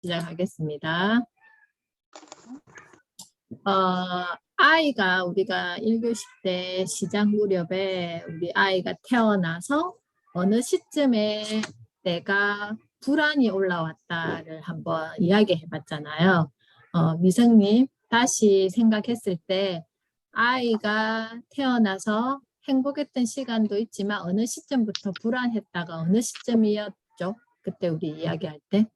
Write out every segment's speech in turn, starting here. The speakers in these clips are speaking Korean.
시작하겠습니다. 아이가 우리가 1교시 때 시작 무렵에 우리 아이가 태어나서 어느 시점에 내가 불안이 올라왔다를 한번 이야기해 봤잖아요. 미성님 다시 생각했을 때 아이가 태어나서 행복했던 시간도 있지만 어느 시점부터 불안했다가 어느 시점이었죠? 그때 우리 이야기할 때.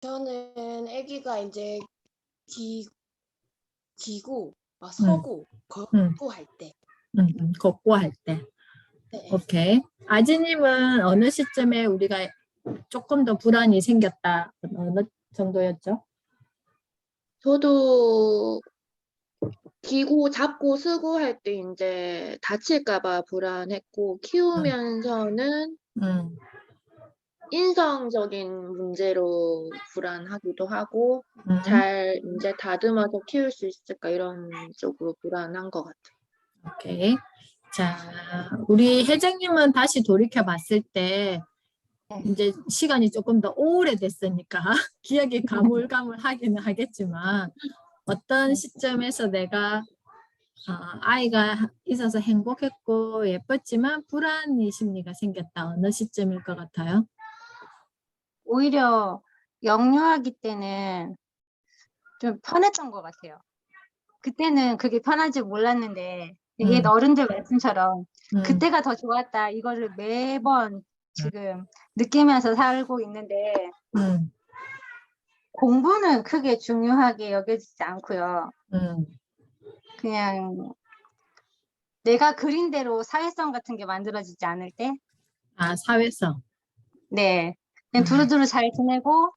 저는 아기가 이제 기고 서고 걷고 할 때. 걷고 할 때. 네. 오케이. 아지님은 어느 시점에 우리가 조금 더 불안이 생겼다. 어느 정도였죠? 저도 기고 잡고 쓰고 할 때 이제 다칠까봐 불안했고 키우면서는 인성적인 문제로 불안하기도 하고 잘 이제 다듬어서 키울 수 있을까 이런 쪽으로 불안한 것 같아요. 오케이. 자, 우리 혜정님은 다시 돌이켜 봤을 때 이제 시간이 조금 더 오래됐으니까 기억이 가물가물하기는 하겠지만 어떤 시점에서 내가 아이가 있어서 행복했고 예뻤지만 불안의 심리가 생겼다. 어느 시점일 것 같아요? 오히려 영유아기 때는 좀 편했던 것 같아요. 그때는 그게 편한지 몰랐는데 옛 어른들 말씀처럼 그때가 더 좋았다. 이거를 매번 지금 느끼면서 살고 있는데 공부는 크게 중요하게 여겨지지 않고요. 그냥 내가 그린 대로 사회성 같은 게 만들어지지 않을 때. 아, 사회성. 네. 그냥 두루두루 잘 지내고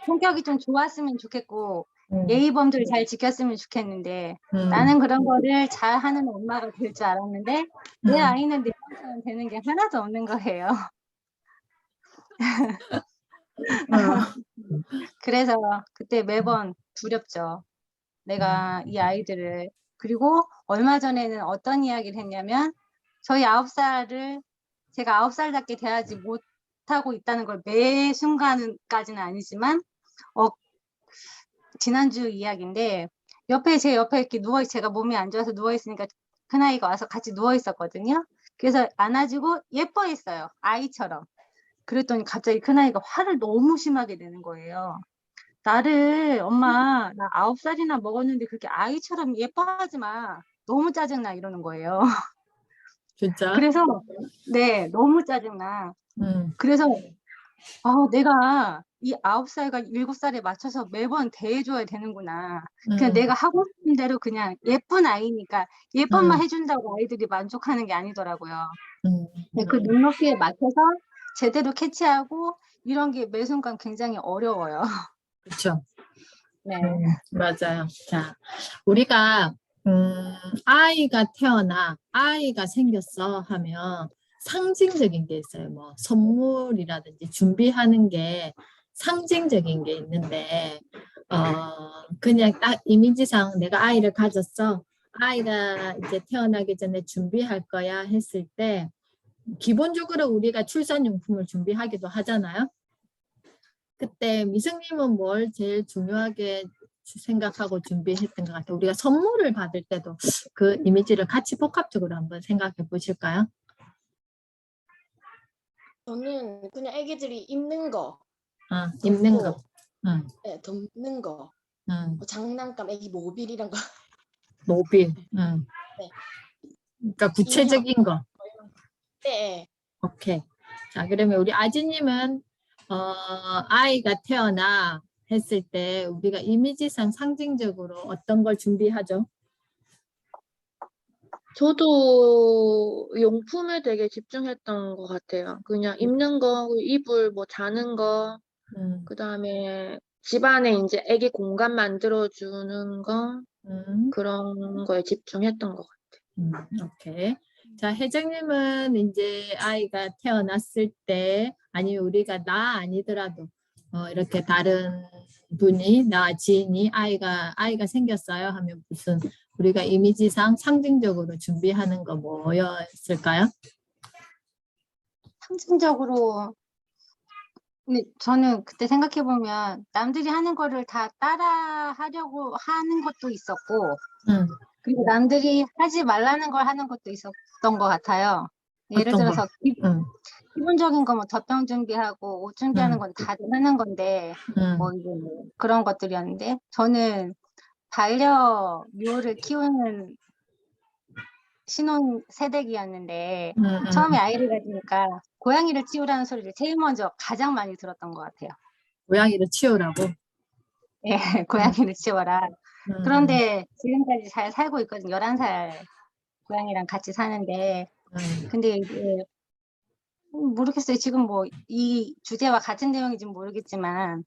성격이 좀 좋았으면 좋겠고 예의범들 잘 지켰으면 좋겠는데 나는 그런 거를 잘하는 엄마가 될 줄 알았는데 내 아이는 내 것처럼 되는 게 하나도 없는 거예요. 그래서 그때 매번 두렵죠. 내가 이 아이들을. 그리고 얼마 전에는 어떤 이야기를 했냐면 저희 9살을 제가 9살답게 대하지 못하고 있다는 걸 매 순간까지는 아니지만 지난주 이야기인데 제 옆에 이렇게 제가 몸이 안 좋아서 누워있으니까 큰아이가 와서 같이 누워있었거든요. 그래서 안아주고 예뻐했어요. 아이처럼. 그랬더니 갑자기 큰아이가 화를 너무 심하게 내는 거예요. 나를 엄마 나 9살이나 먹었는데 그렇게 아이처럼 예뻐하지 마. 너무 짜증나 이러는 거예요. 진짜? 그래서 네 너무 짜증나. 그래서 내가 이 9살과 7살에 맞춰서 매번 대해줘야 되는구나. 그냥 내가 하고 싶은 대로 그냥 예쁜 아이니까 예쁜만 해준다고 아이들이 만족하는 게 아니더라고요. 그 눈높이에 맞춰서 제대로 캐치하고 이런 게 매 순간 굉장히 어려워요. 그렇죠. 네. 맞아요. 자, 우리가 아이가 태어나 아이가 생겼어 하면 상징적인 게 있어요. 뭐 선물이라든지 준비하는 게 상징적인 게 있는데 그냥 딱 이미지상 내가 아이를 가졌어. 아이가 이제 태어나기 전에 준비할 거야 했을 때 기본적으로 우리가 출산용품을 준비하기도 하잖아요. 그때 미승님은 뭘 제일 중요하게 생각하고 준비했던 것 같아요? 우리가 선물을 받을 때도 그 이미지를 같이 복합적으로 한번 생각해 보실까요? 저는 그냥 애기들이 입는 거, 입는 거, 네, 덮는 거, 뭐 장난감, 애기 모빌 이런 거. 모빌, 네. 그러니까 구체적인 거. 네. 오케이. 자, 그러면 우리 아지님은 아이가 태어나 했을 때 우리가 이미지상 상징적으로 어떤 걸 준비하죠? 저도 용품에 되게 집중했던 것 같아요. 그냥 입는 거, 이불, 뭐 자는 거, 그다음에 집안에 이제 애기 공간 만들어주는 거, 그런 거에 집중했던 것 같아요. 오케이. 자, 혜정님은 이제 아이가 태어났을 때 아니면 우리가 나 아니더라도 이렇게 다른 분이 나 지인이 아이가 생겼어요 하면 무슨 우리가 이미지상 상징적으로 준비하는 거 뭐였을까요? 상징적으로 근데 저는 그때 생각해보면 남들이 하는 거를 다 따라 하려고 하는 것도 있었고, 응. 그리고 남들이 하지 말라는 걸 하는 것도 있었던 것 같아요. 예를 어떤 거? 들어서 응. 기본적인 거 뭐 젖병 준비하고 옷 준비하는 건 다들 하는 건데, 응. 뭐 이제 뭐 그런 것들이었는데, 저는 반려묘를 키우는 신혼 새댁이었는데, 응. 처음에 아이를 가지니까 고양이를 키우라는 소리를 제일 먼저 가장 많이 들었던 것 같아요. 고양이를 치우라고. 예, 고양이를 키워라. 응. 그런데 지금까지 잘 살고 있거든요. 11살 고양이랑 같이 사는데. 응. 근데 이제 모르겠어요. 지금 뭐 이 주제와 같은 내용인지 모르겠지만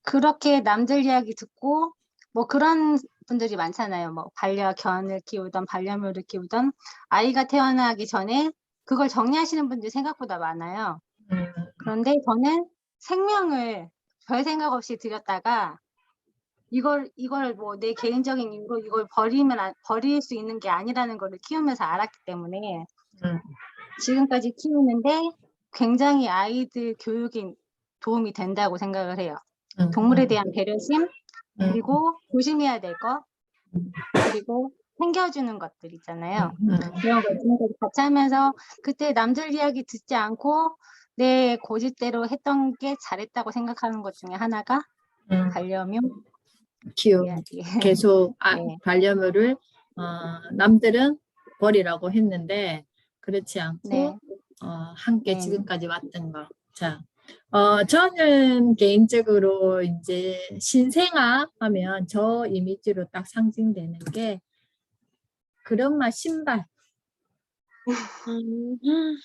그렇게 남들 이야기 듣고 뭐 그런 분들이 많잖아요. 뭐 반려견을 키우던 반려묘를 키우던 아이가 태어나기 전에 그걸 정리하시는 분들이 생각보다 많아요. 응. 그런데 저는 생명을 별 생각 없이 들였다가 이걸 뭐 내 개인적인 이유로 이걸 버릴 수 있는 게 아니라는 걸 키우면서 알았기 때문에 응. 지금까지 키우는데 굉장히 아이들 교육에 도움이 된다고 생각을 해요. 응. 동물에 대한 배려심, 응. 그리고 조심해야 될 것, 그리고 챙겨주는 것들 있잖아요. 응. 그런 걸 지금까지 같이 하면서 그때 남들 이야기 듣지 않고 내 고집대로 했던 게 잘했다고 생각하는 것 중에 하나가 응. 반려묘 키우 이야기. 계속 네. 반려묘를 남들은 버리라고 했는데 그렇지 않고 네. 함께 네. 지금까지 왔던 거. 자, 저는 개인적으로 이제 신생아 하면 저 이미지로 딱 상징되는 게 그런마 신발.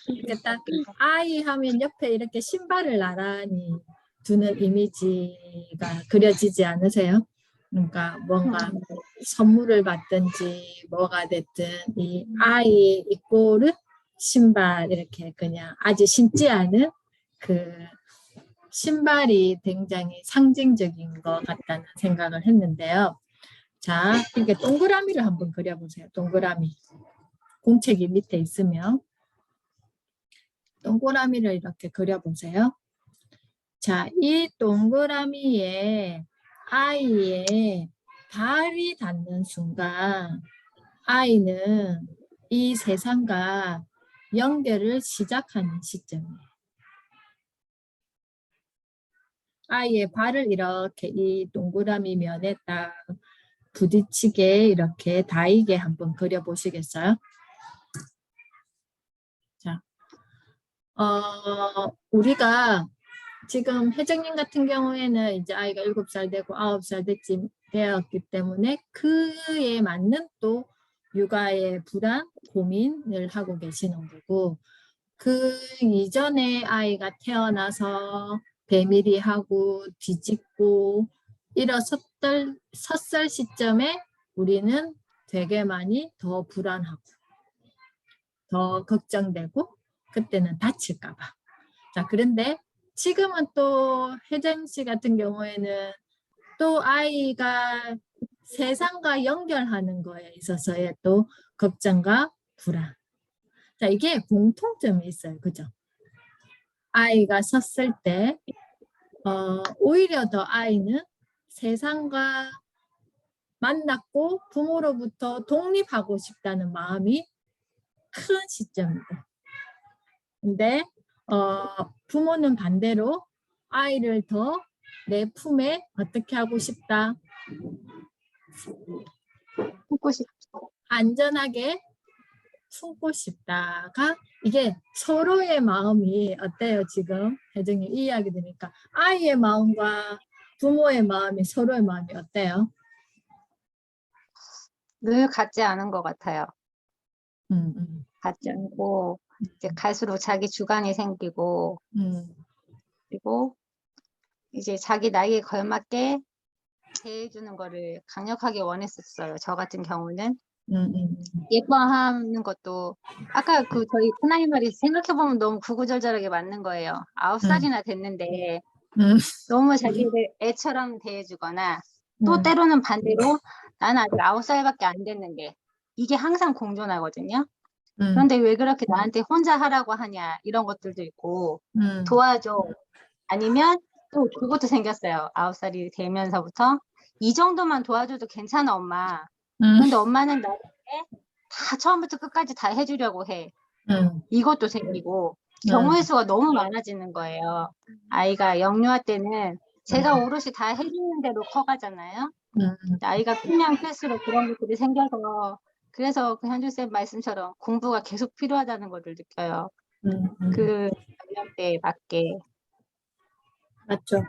이렇게 딱 아이 하면 옆에 이렇게 신발을 나란히 두는 이미지가 그려지지 않으세요? 그러니까 뭔가 선물을 받든지 뭐가 됐든 이 아이 이꼬르 신발 이렇게 그냥 아직 신지 않은 그 신발이 굉장히 상징적인 것 같다는 생각을 했는데요. 자, 이렇게 동그라미를 한번 그려보세요. 동그라미. 공책이 밑에 있으면 동그라미를 이렇게 그려보세요. 자, 이 동그라미에 아이의 발이 닿는 순간 아이는 이 세상과 연결을 시작하는 시점이에요. 아이의 발을 이렇게 이 동그라미 면에 딱 부딪히게 이렇게 닿이게 한번 그려보시겠어요? 자, 우리가 지금 혜정님 같은 경우에는 이제 아이가 7살 되고 9살 되었기 때문에 그에 맞는 또 육아의 불안, 고민을 하고 계시는 거고 그 이전에 아이가 태어나서 배밀이 하고 뒤집고 섰을 시점에 우리는 되게 많이 더 불안하고 더 걱정되고 그때는 다칠까 봐. 자, 그런데 지금은 또 혜정 씨 같은 경우에는 또 아이가 세상과 연결하는 거에 있어서의 또 걱정과 불안. 자, 이게 공통점이 있어요. 그죠? 아이가 섰을 때, 오히려 더 아이는 세상과 만났고 부모로부터 독립하고 싶다는 마음이 큰 시점이다. 근데 부모는 반대로 아이를 더 내 품에 어떻게 하고 싶다? 품고 싶죠. 안전하게 품고 싶다가 이게 서로의 마음이 어때요 지금? 혜정님 이 이야기 들으니까 아이의 마음과 부모의 마음이 서로의 마음이 어때요? 늘 같지 않은 것 같아요. 음. 같지 않고 이제 갈수록 자기 주관이 생기고 그리고 이제 자기 나이에 걸맞게 대해주는 거를 강력하게 원했었어요. 저 같은 경우는 예뻐하는 것도 아까 그 저희 큰아이 말이 생각해보면 너무 구구절절하게 맞는 거예요. 9살이나 됐는데 너무 자기를 애처럼 대해주거나 또 때로는 반대로 나는 아직 9살밖에 안 됐는데 이게 항상 공존하거든요. 그런데 왜 그렇게 나한테 혼자 하라고 하냐 이런 것들도 있고 도와줘 아니면 또 그것도 생겼어요. 9살이 되면서부터 이 정도만 도와줘도 괜찮아, 엄마. 근데 엄마는 나한테 다 처음부터 끝까지 다 해주려고 해. 이것도 생기고 경우의 수가 너무 많아지는 거예요. 아이가 영유아 때는 제가 오롯이 다 해주는 대로 커가잖아요. 아이가 크면 클수록 그런 것들이 생겨서 그래서 그 현주쌤 말씀처럼 공부가 계속 필요하다는 것을 느껴요. 그 연령대에 맞게. 맞죠.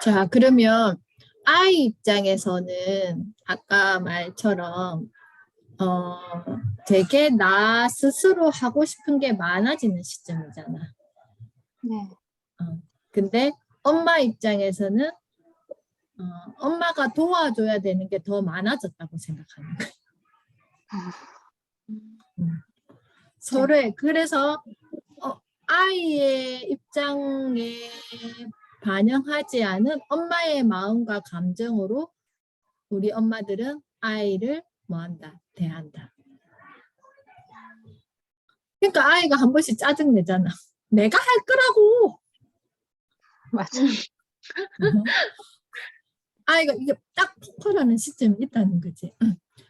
자, 그러면 아이 입장에서는 아까 말처럼 되게 나 스스로 하고 싶은 게 많아지는 시점이잖아. 네. 근데 엄마 입장에서는 엄마가 도와줘야 되는 게 더 많아졌다고 생각하는 거예요. 서로의 그래서 아이의 입장에 반영하지 않은 엄마의 마음과 감정으로 우리 엄마들은 아이를 뭐한다? 대한다. 그러니까 아이가 한 번씩 짜증내잖아. 내가 할 거라고. 맞아. 아이가 이게 딱 폭발하는 시점이 있다는 거지.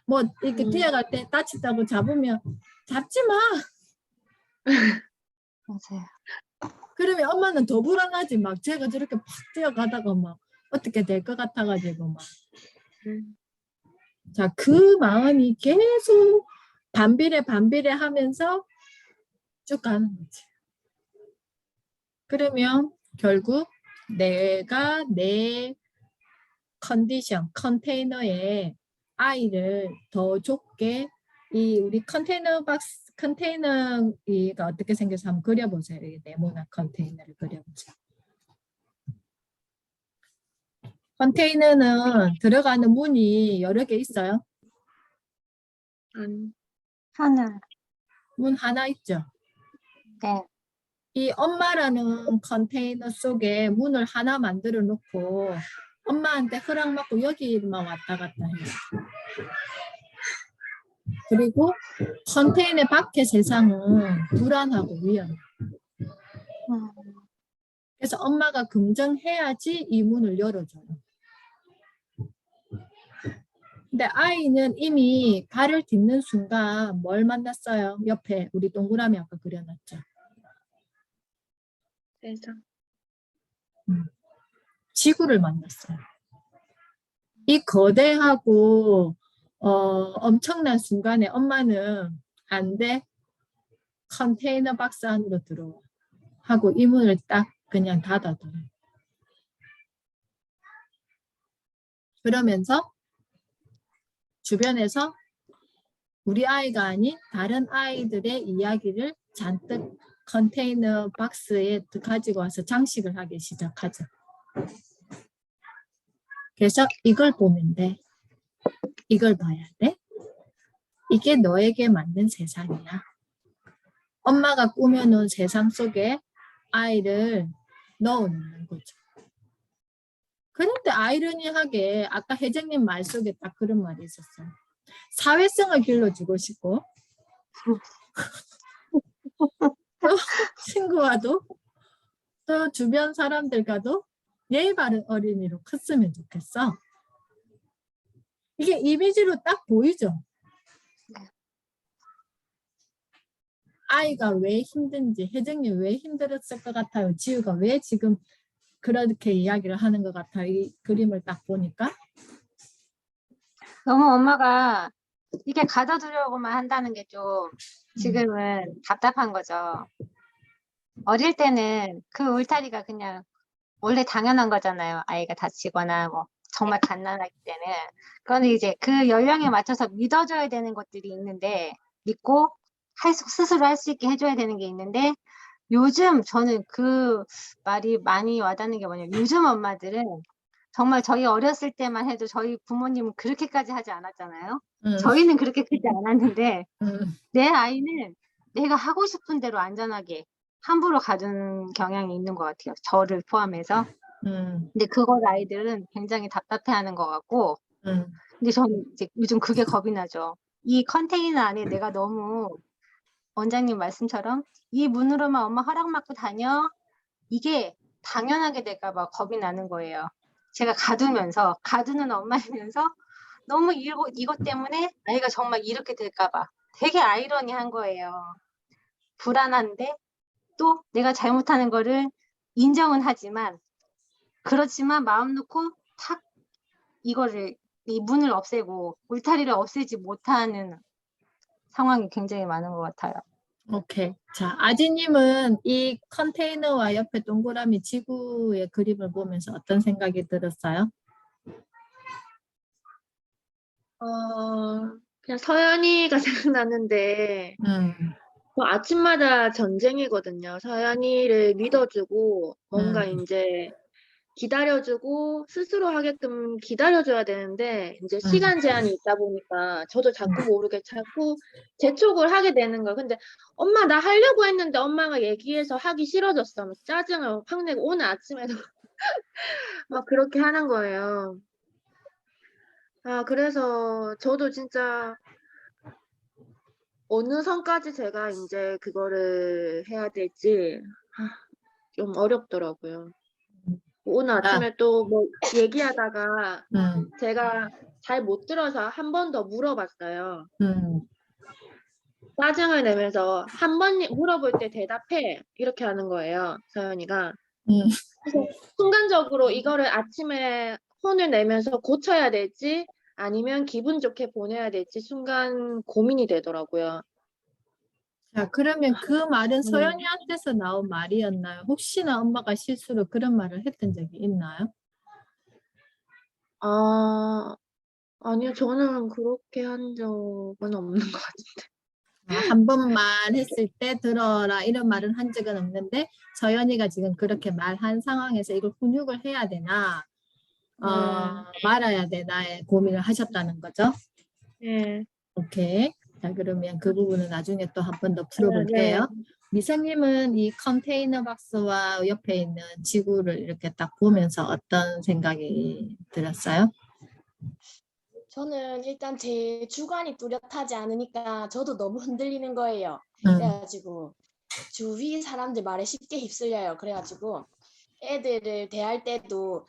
뭐 이렇게 뛰어갈 때 다친다고 잡으면 잡지 마. 맞아요. 그러면 엄마는 더 불안하지. 막 제가 저렇게 팍 뛰어가다가 막 어떻게 될 것 같아가지고 막. 자, 그 마음이 계속 반비례 하면서 쭉 가는 거지. 그러면 결국 내가 내 컨테이너에 아이를 더 좁게 이 우리 컨테이너가 어떻게 생겨서 한번 그려보세요. 이 네모난 컨테이너를 그려보세요. 컨테이너는 들어가는 문이 여러 개 있어요. 하나. 문 하나 있죠. 네. 이 엄마라는 컨테이너 속에 문을 하나 만들어 놓고 엄마한테 허락받고 여기만 왔다 갔다 해요. 그리고 컨테이너 밖의 세상은 불안하고 위험해. 그래서 엄마가 긍정해야지 이 문을 열어줘요. 근데 아이는 이미 발을 딛는 순간 뭘 만났어요? 옆에 우리 동그라미 아까 그려놨죠. 세상. 지구를 만났어요. 이 거대하고 엄청난 순간에 엄마는 안 돼. 컨테이너 박스 안으로 들어와. 하고 이 문을 딱 그냥 닫아둬요. 그러면서 주변에서 우리 아이가 아닌 다른 아이들의 이야기를 잔뜩 컨테이너 박스에 가지고 와서 장식을 하기 시작하죠. 그래서 이걸 보면 돼. 이걸 봐야 돼. 이게 너에게 맞는 세상이야. 엄마가 꾸며놓은 세상 속에 아이를 넣어놓는 거죠. 그런데 아이러니하게 아까 혜정님 말 속에 딱 그런 말이 있었어요. 사회성을 길러주고 싶고 또 친구와도 또 주변 사람들과도 예의 바른 어린이로 컸으면 좋겠어. 이게 이미지로 딱 보이죠? 아이가 왜 힘든지, 혜정님 왜 힘들었을 것 같아요? 지우가 왜 지금 그렇게 이야기를 하는 것 같아요? 이 그림을 딱 보니까. 너무 엄마가 이게 가둬두려고만 한다는 게 좀 지금은 답답한 거죠. 어릴 때는 그 울타리가 그냥 원래 당연한 거잖아요. 아이가 다치거나 뭐 정말 갓난아기 때는. 그런데 이제 그 연령에 맞춰서 믿어줘야 되는 것들이 있는데 믿고 스스로 할 수 있게 해줘야 되는 게 있는데 요즘 저는 그 말이 많이 와닿는 게 뭐냐면 요즘 엄마들은 정말 저희 어렸을 때만 해도 저희 부모님은 그렇게까지 하지 않았잖아요. 저희는 그렇게 크지 않았는데 내 아이는 내가 하고 싶은 대로 안전하게 함부로 가둔 경향이 있는 것 같아요. 저를 포함해서. 근데 그걸 아이들은 굉장히 답답해하는 것 같고 근데 저는 이제 요즘 그게 겁이 나죠. 이 컨테이너 안에 내가 너무 원장님 말씀처럼 이 문으로만 엄마 허락 받고 다녀. 이게 당연하게 될까 봐 겁이 나는 거예요. 제가 가두는 엄마이면서 너무 이것 때문에 아이가 정말 이렇게 될까 봐 되게 아이러니한 거예요. 불안한데 또 내가 잘못하는 거를 인정은 하지만 그렇지만 마음 놓고 탁 이 문을 없애고 울타리를 없애지 못하는 상황이 굉장히 많은 것 같아요. 오케이. 자, 아지님은 이 컨테이너와 옆에 동그라미 지구의 그림을 보면서 어떤 생각이 들었어요? 그냥 서연이가 생각나는데, 뭐 아침마다 전쟁이거든요. 서연이를 믿어주고, 뭔가 이제 기다려주고, 스스로 하게끔 기다려줘야 되는데, 이제 시간 제한이 있다 보니까, 저도 자꾸 모르게 자꾸 재촉을 하게 되는 거예요. 근데 엄마, 나 하려고 했는데 엄마가 얘기해서 하기 싫어졌어. 하면서 짜증을 확 내고, 오늘 아침에도 막 그렇게 하는 거예요. 그래서 저도 진짜 어느 선까지 제가 이제 그거를 해야 될지 좀 어렵더라고요. 오늘 아침에 또 뭐 얘기하다가 제가 잘 못 들어서 한 번 더 물어봤어요. 짜증을 내면서 한 번 물어볼 때 대답해 이렇게 하는 거예요, 서연이가. 그래서 순간적으로 이거를 아침에 혼을 내면서 고쳐야 될지 아니면 기분 좋게 보내야 될지 순간 고민이 되더라고요. 자, 그러면 그 말은 소연이한테서 나온 말이었나요? 혹시나 엄마가 실수로 그런 말을 했던 적이 있나요? 아니요, 저는 그렇게 한 적은 없는 것 같은데. 한 번만 했을 때 들어라 이런 말은 한 적은 없는데 서연이가 지금 그렇게 말한 상황에서 이걸 훈육을 해야 되나 말아야 되나에 고민을 하셨다는 거죠? 네. 오케이. 자, 그러면 그 부분은 나중에 또 한 번 더 풀어볼게요. 네. 미성님은 이 컨테이너 박스와 옆에 있는 지구를 이렇게 딱 보면서 어떤 생각이 들었어요? 저는 일단 제 주관이 뚜렷하지 않으니까 저도 너무 흔들리는 거예요. 그래가지고 주위 사람들 말에 쉽게 휩쓸려요. 그래가지고 애들을 대할 때도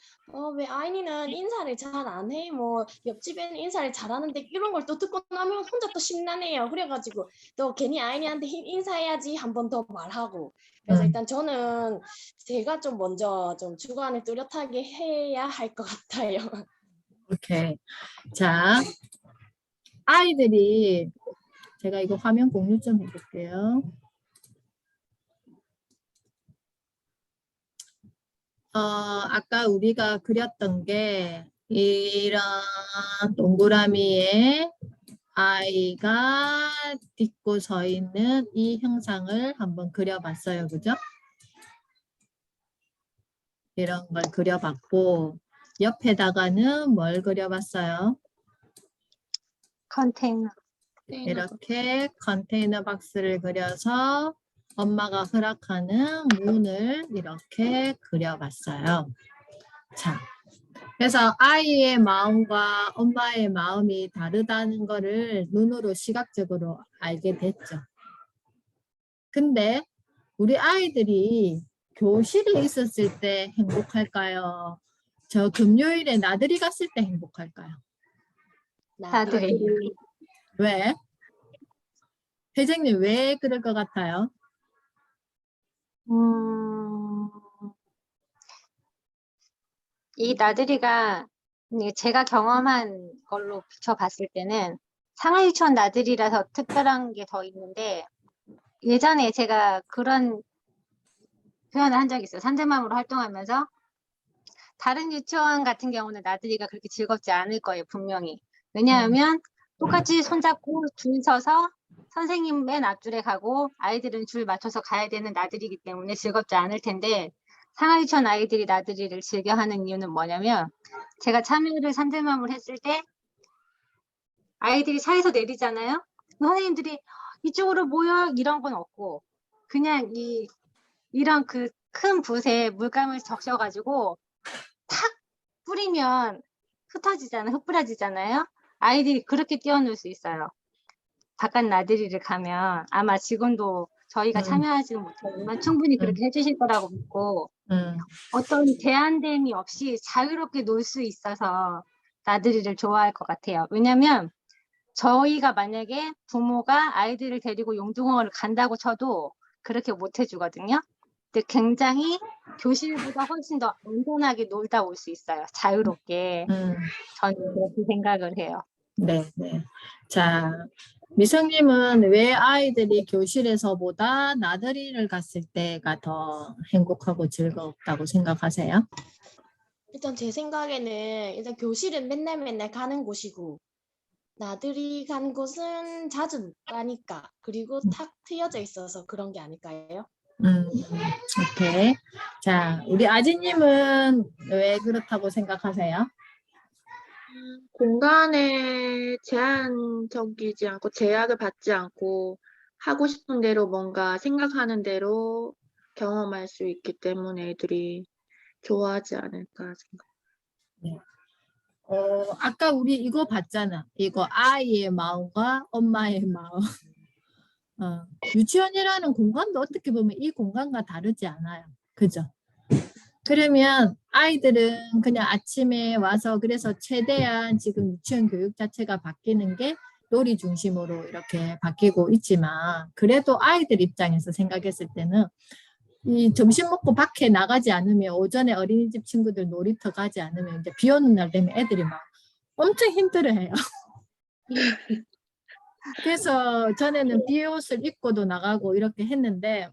왜 아이니는 인사를 잘 안 해? 뭐 옆집에는 인사를 잘하는데 이런 걸 또 듣고 나면 혼자 또 심란해요. 그래가지고 또 괜히 아이니한테 인사해야지 한 번 더 말하고. 그래서 일단 저는 제가 좀 먼저 좀 주관을 뚜렷하게 해야 할 것 같아요. 오케이. 자, 아이들이 제가 이거 화면 공유 좀 해볼게요. 아까 우리가 그렸던 게 이런 동그라미에 아이가 딛고 서 있는 이 형상을 한번 그려봤어요. 그죠? 이런 걸 그려봤고 옆에다가는 뭘 그려봤어요? 컨테이너. 이렇게 컨테이너 박스를 그려서 엄마가 허락하는 문을 이렇게 그려봤어요. 자, 그래서 아이의 마음과 엄마의 마음이 다르다는 거를 눈으로 시각적으로 알게 됐죠. 근데 우리 아이들이 교실에 있었을 때 행복할까요? 저 금요일에 나들이 갔을 때 행복할까요? 나들이. 왜? 회장님 왜 그럴 것 같아요? 이 나들이가 제가 경험한 걸로 비춰봤을 때는 상하유치원 나들이라서 특별한 게 더 있는데 예전에 제가 그런 표현을 한 적이 있어요. 산들맘으로 활동하면서 다른 유치원 같은 경우는 나들이가 그렇게 즐겁지 않을 거예요. 분명히. 왜냐하면 똑같이 손잡고 줄 서서 선생님 맨 앞줄에 가고 아이들은 줄 맞춰서 가야 되는 나들이기 때문에 즐겁지 않을 텐데 상하유치원 아이들이 나들이를 즐겨하는 이유는 뭐냐면 제가 참여를 산들맘을 했을 때 아이들이 차에서 내리잖아요. 선생님들이 이쪽으로 모여 이런 건 없고 그냥 이런 그 큰 붓에 물감을 적셔가지고 탁 뿌리면 흩뿌려지잖아요. 아이들이 그렇게 뛰어놀 수 있어요. 바깥 나들이를 가면 아마 지금도 저희가 참여하지는 못하지만 충분히 그렇게 해주실 거라고 믿고 어떤 제한됨이 없이 자유롭게 놀 수 있어서 나들이를 좋아할 것 같아요. 왜냐면 저희가 만약에 부모가 아이들을 데리고 용두공원을 간다고 쳐도 그렇게 못 해주거든요. 근데 굉장히 교실보다 훨씬 더 안전하게 놀다 올 수 있어요. 자유롭게. 저는 그렇게 생각을 해요. 네, 네. 자, 미성님은 왜 아이들이 교실에서보다 나들이를 갔을 때가 더 행복하고 즐겁다고 생각하세요? 일단 제 생각에는 일단 교실은 맨날 가는 곳이고 나들이 간 곳은 자주 못 가니까 그리고 탁 트여져 있어서 그런 게 아닐까요? 오케이. 자, 우리 아지님은 왜 그렇다고 생각하세요? 공간에 제한적이지 않고 제약을 받지 않고 하고 싶은 대로 뭔가 생각하는 대로 경험할 수 있기 때문에 애들이 좋아하지 않을까 생각. 네. 아까 우리 이거 봤잖아. 이거 아이의 마음과 엄마의 마음. 유치원이라는 공간도 어떻게 보면 이 공간과 다르지 않아요. 그죠? 그러면 아이들은 그냥 아침에 와서 그래서 최대한 지금 유치원 교육 자체가 바뀌는 게 놀이 중심으로 이렇게 바뀌고 있지만 그래도 아이들 입장에서 생각했을 때는 이 점심 먹고 밖에 나가지 않으면 오전에 어린이집 친구들 놀이터 가지 않으면 이제 비 오는 날 되면 애들이 막 엄청 힘들어해요. 그래서 전에는 비옷을 입고도 나가고 이렇게 했는데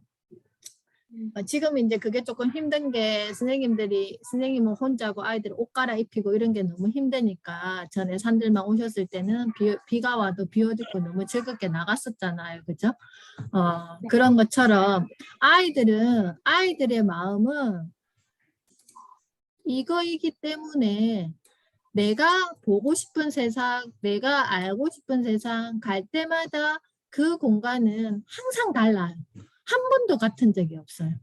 지금 이제 그게 조금 힘든 게 선생님은 혼자고 아이들 옷 갈아입히고 이런 게 너무 힘드니까 전에 산들만 오셨을 때는 비가 와도 비 옷 입고 너무 즐겁게 나갔었잖아요. 그죠? 그런 것처럼 아이들의 마음은 이거이기 때문에 내가 보고 싶은 세상, 내가 알고 싶은 세상 갈 때마다 그 공간은 항상 달라요. 한 번도 같은 적이 없어요.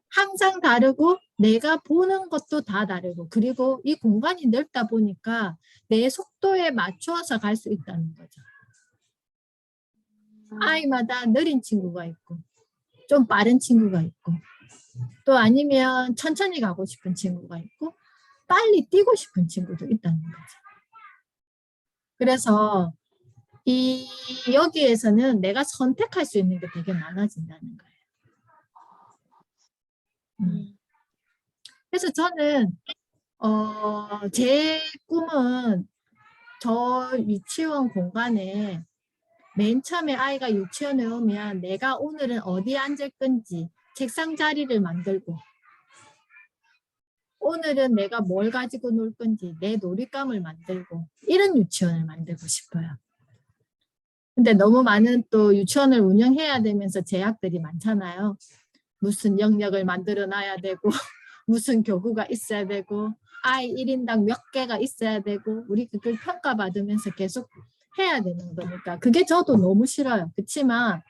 항상 다르고 내가 보는 것도 다 다르고 그리고 이 공간이 넓다 보니까 내 속도에 맞추어서 갈 수 있다는 거죠. 아이마다 느린 친구가 있고 좀 빠른 친구가 있고 또 아니면 천천히 가고 싶은 친구가 있고 빨리 뛰고 싶은 친구도 있다는 거죠. 그래서 여기에서는 내가 선택할 수 있는 게 되게 많아진다는 거예요. 그래서 저는 제 꿈은 저 유치원 공간에 맨 처음에 아이가 유치원에 오면 내가 오늘은 어디에 앉을 건지 책상 자리를 만들고 오늘은 내가 뭘 가지고 놀 건지 내 놀잇감을 만들고 이런 유치원을 만들고 싶어요. 근데 너무 많은 또 유치원을 운영해야 되면서 제약들이 많잖아요. 무슨 영역을 만들어 놔야 되고 무슨 교구가 있어야 되고 아이 1인당 몇 개가 있어야 되고 우리 그걸 평가받으면서 계속 해야 되는 거니까 그게 저도 너무 싫어요. 그렇지만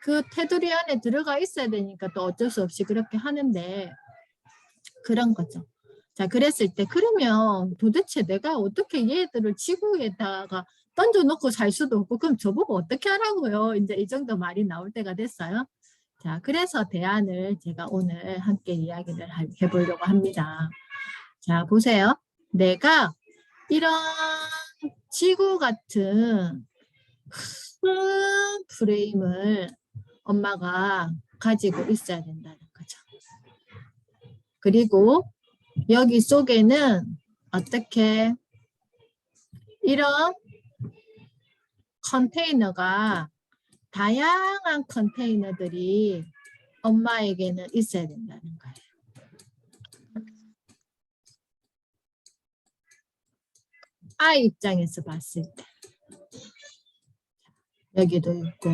그 테두리 안에 들어가 있어야 되니까 또 어쩔 수 없이 그렇게 하는데 그런 거죠. 자, 그랬을 때 그러면 도대체 내가 어떻게 얘들을 지구에다가 던져놓고 살 수도 없고 그럼 저보고 어떻게 하라고요? 이제 이 정도 말이 나올 때가 됐어요. 자, 그래서 대안을 제가 오늘 함께 이야기를 해보려고 합니다. 자, 보세요. 내가 이런 지구 같은 큰 프레임을 엄마가 가지고 있어야 된다는 거죠. 그리고 여기 속에는 어떻게 이런 컨테이너가 다양한 컨테이너들이 엄마에게는 있어야 된다는 거예요. 아이 입장에서 봤을 때 여기도 있고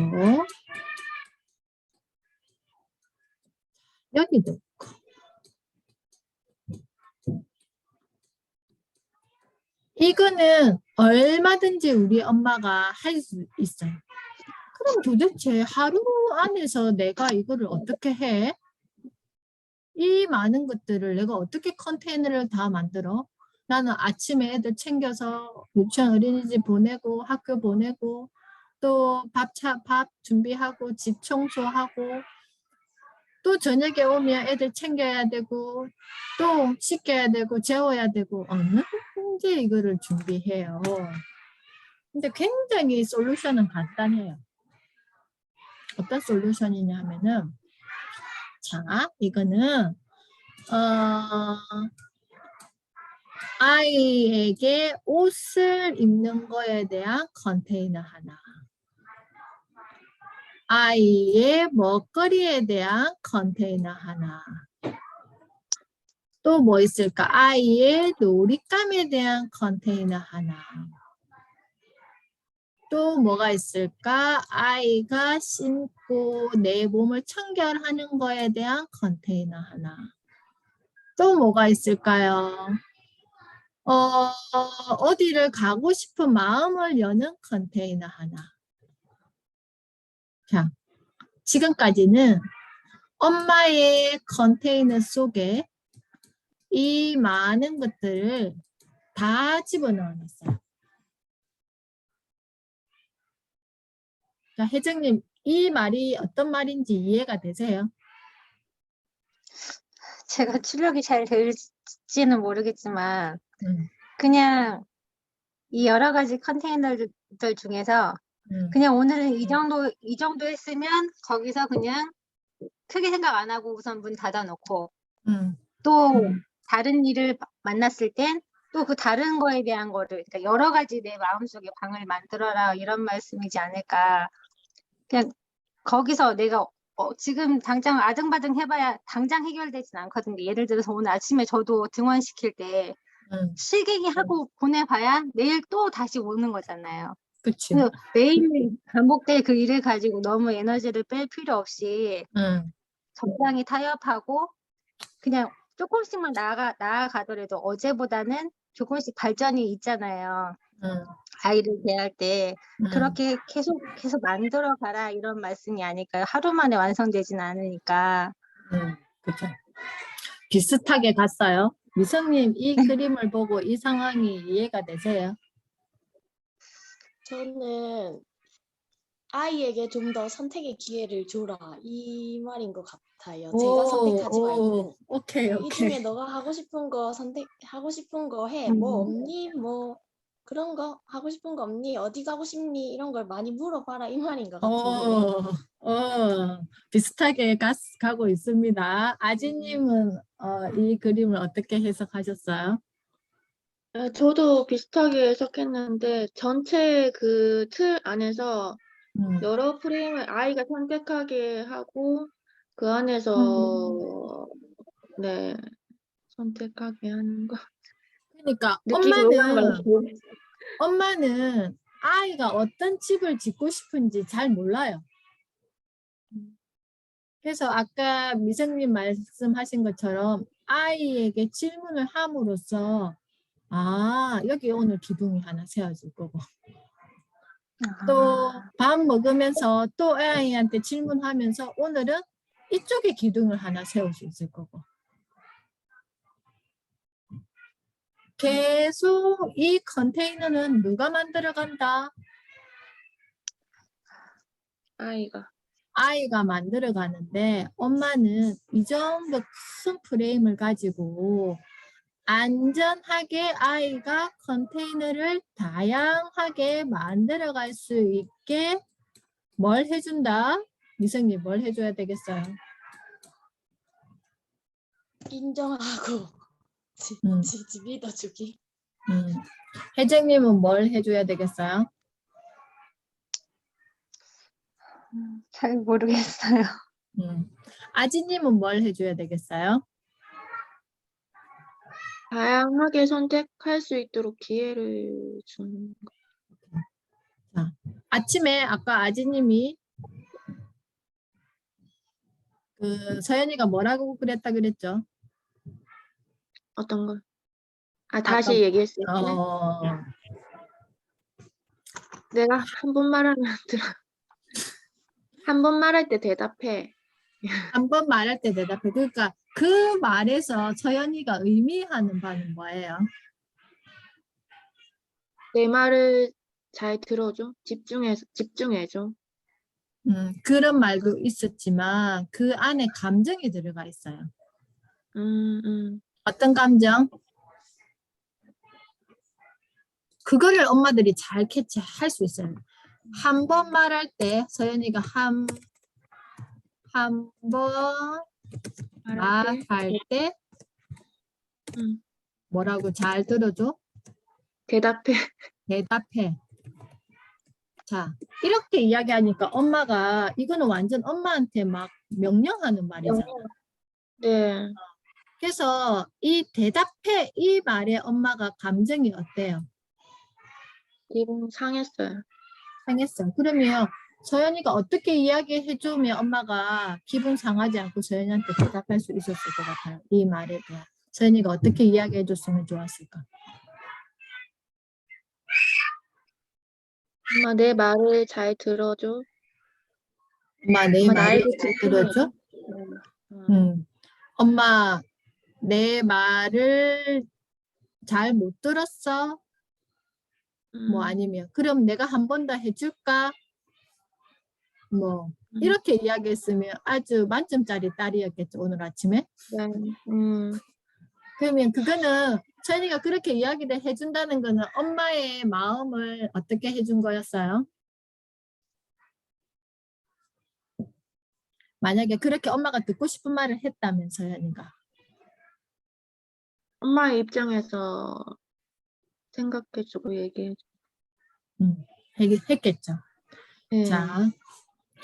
여기도 있고 이거는 얼마든지 우리 엄마가 할 수 있어요. 그럼 도대체 하루 안에서 내가 이거를 어떻게 해? 이 많은 것들을 내가 어떻게 컨테이너를 다 만들어? 나는 아침에 애들 챙겨서 유치원 어린이집 보내고 학교 보내고 또 밥 준비하고 집 청소하고 또 저녁에 오면 애들 챙겨야 되고 또 씻겨야 되고 재워야 되고 언제 이거를 준비해요. 근데 굉장히 솔루션은 간단해요. 어떤 솔루션이냐 하면은 자, 이거는 아이에게 옷을 입는 거에 대한 컨테이너 하나, 아이의 먹거리에 대한 컨테이너 하나, 또 뭐 있을까? 아이의 놀잇감에 대한 컨테이너 하나, 또 뭐가 있을까? 아이가 신고 내 몸을 청결하는 거에 대한 컨테이너 하나, 또 뭐가 있을까요? 어디를 가고 싶은 마음을 여는 컨테이너 하나. 자, 지금까지는 엄마의 컨테이너 속에 이 많은 것들을 다 집어넣어 놨어요. 자, 혜정님, 이 말이 어떤 말인지 이해가 되세요? 제가 출력이 잘 될지는 모르겠지만 그냥 이 여러 가지 컨테이너들 중에서 그냥 오늘은 이 정도 했으면 거기서 그냥 크게 생각 안 하고 우선 문 닫아놓고 또 다른 일을 만났을 땐 또 그 다른 거에 대한 거를 그러니까 여러 가지 내 마음속에 방을 만들어라 이런 말씀이지 않을까. 그냥 거기서 내가 지금 당장 아등바등 해봐야 당장 해결되진 않거든요. 예를 들어서 오늘 아침에 저도 등원시킬 때 실갱이 하고 보내봐야 내일 또 다시 오는 거잖아요. 그치. 매일 반복될 그 일을 가지고 너무 에너지를 뺄 필요 없이 적당히 타협하고 그냥 조금씩만 나아가더라도 어제보다는 조금씩 발전이 있잖아요. 아이를 대할 때 그렇게 계속 만들어 가라 이런 말씀이 아닐까요? 하루 만에 완성되진 않으니까. 그렇죠. 비슷하게 갔어요. 미성님, 이 그림을 보고 이 상황이 이해가 되세요? 저는 아이에게 좀 더 선택의 기회를 줘라 이 말인 것 같아요. 제가 선택하지 말고 오케이. 이 중에 너가 하고 싶은 거 선택하고 싶은 거 해. 뭐 없니? 뭐 그런 거 하고 싶은 거 없니? 어디 가고 싶니? 이런 걸 많이 물어봐라 이 말인 것 같은데요. 비슷하게 가고 있습니다. 아지님은 이 그림을 어떻게 해석하셨어요? 저도 비슷하게 해석했는데 전체 그 틀 안에서 여러 프레임을 아이가 선택하게 하고 그 안에서 네 선택하게 하는 거. 그러니까 느낌이 엄마는 아이가 어떤 집을 짓고 싶은지 잘 몰라요. 그래서 아까 미성님 말씀하신 것처럼 아이에게 질문을 함으로써 여기 오늘 기둥이 하나 세워질 거고 또 밥 먹으면서 또 아이한테 질문하면서 오늘은 이쪽에 기둥을 하나 세울 수 있을 거고 계속 이 컨테이너는 누가 만들어 간다? 아이가 만들어 가는데 엄마는 이 정도 큰 프레임을 가지고 안전하게 아이가 컨테이너를 다양하게 만들어 갈 수 있게 뭘 해준다? 미성님 뭘 해줘야 되겠어요? 인정하고 믿어주기. 혜정님은 뭘 해줘야 되겠어요? 잘 모르겠어요. 아지님은 뭘 해줘야 되겠어요? 다양하게 선택할 수 있도록 기회를 주는 거. 자, 아침에 아까 아지님이 서연이가 뭐라고 그랬죠? 어떤 걸? 다시 얘기했을 때 내가 한 번 말하면 들어. 한 번 말할 때 대답해. 한 번 말할 때 대답해. 그러니까 그 말에서 서연이가 의미하는 바는 뭐예요? 내 말을 잘 들어줘. 집중해줘. 그런 말도 있었지만 그 안에 감정이 들어가 있어요. 어떤 감정? 그거를 엄마들이 잘 캐치할 수 있어요. 한 번 말할 때 서연이가 한 번 말할 때 뭐라고 잘 들어줘? 대답해. 대답해. 자, 이렇게 이야기하니까 엄마가 이거는 완전 엄마한테 막 명령하는 말이잖아. 네. 그래서 이 대답해 이 말에 엄마가 감정이 어때요? 기분 상했어요. 상했어요. 그러면 서연이가 어떻게 이야기해주면 엄마가 기분 상하지 않고 서연이한테 대답할 수 있었을 것 같아요. 이 말에 대한. 서연이가 어떻게 이야기해줬으면 좋았을까? 엄마 내 말을 잘 들어줘. 엄마 내 엄마 말을 나에게 잘 들어줘? 엄마 내 말을 잘 못 들었어? 뭐 아니면 그럼 내가 한 번 더 해줄까? 뭐 이렇게 이야기했으면 아주 만점짜리 딸이었겠죠. 오늘 아침에. 네. 그러면 그거는 서연이가 그렇게 이야기를 해준다는 거는 엄마의 마음을 어떻게 해준 거였어요? 만약에 그렇게 엄마가 듣고 싶은 말을 했다면 서연이가. 엄마의 입장에서 생각해주고 얘기해줘. 했겠죠. 네. 자,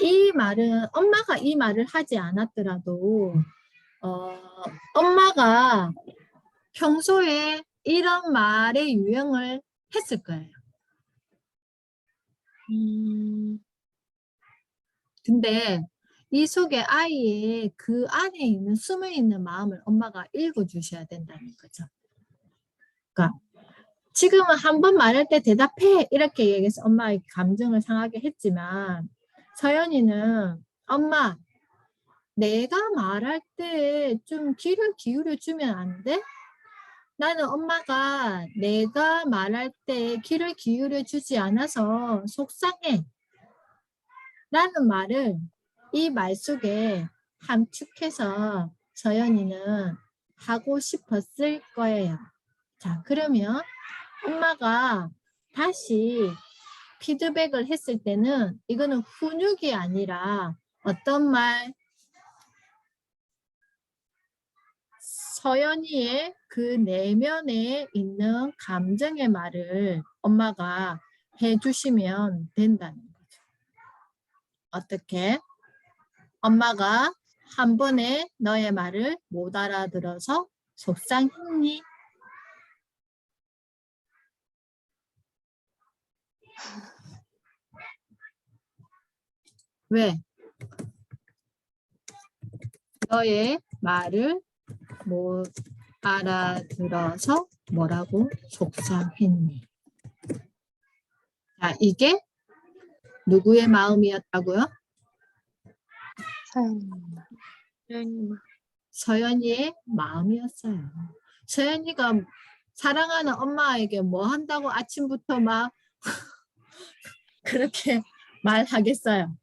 이 말은 엄마가 이 말을 하지 않았더라도 엄마가 평소에 이런 말의 유형을 했을 거예요. 근데 이 속에 아이의 그 안에 있는 숨어 있는 마음을 엄마가 읽어주셔야 된다는 거죠. 그러니까 지금은 한 번 말할 때 대답해 이렇게 얘기해서 엄마의 감정을 상하게 했지만 서연이는 엄마 내가 말할 때 좀 귀를 기울여 주면 안 돼? 나는 엄마가 내가 말할 때 귀를 기울여 주지 않아서 속상해. 라는 말을 이 말 속에 함축해서 서연이는 하고 싶었을 거예요. 자, 그러면 엄마가 다시 피드백을 했을 때는 이거는 훈육이 아니라 어떤 말? 서연이의 그 내면에 있는 감정의 말을 엄마가 해주시면 된다는 거죠. 어떻게? 엄마가 한 번에 너의 말을 못 알아들어서 속상했니? 왜? 너의 말을 못 알아들어서 뭐라고 속상했니? 자, 이게 누구의 마음이었다고요? 서연이의 마음이었어요. 서연이가 사랑하는 엄마에게 뭐 한다고 아침부터 막 그렇게 말하겠어요.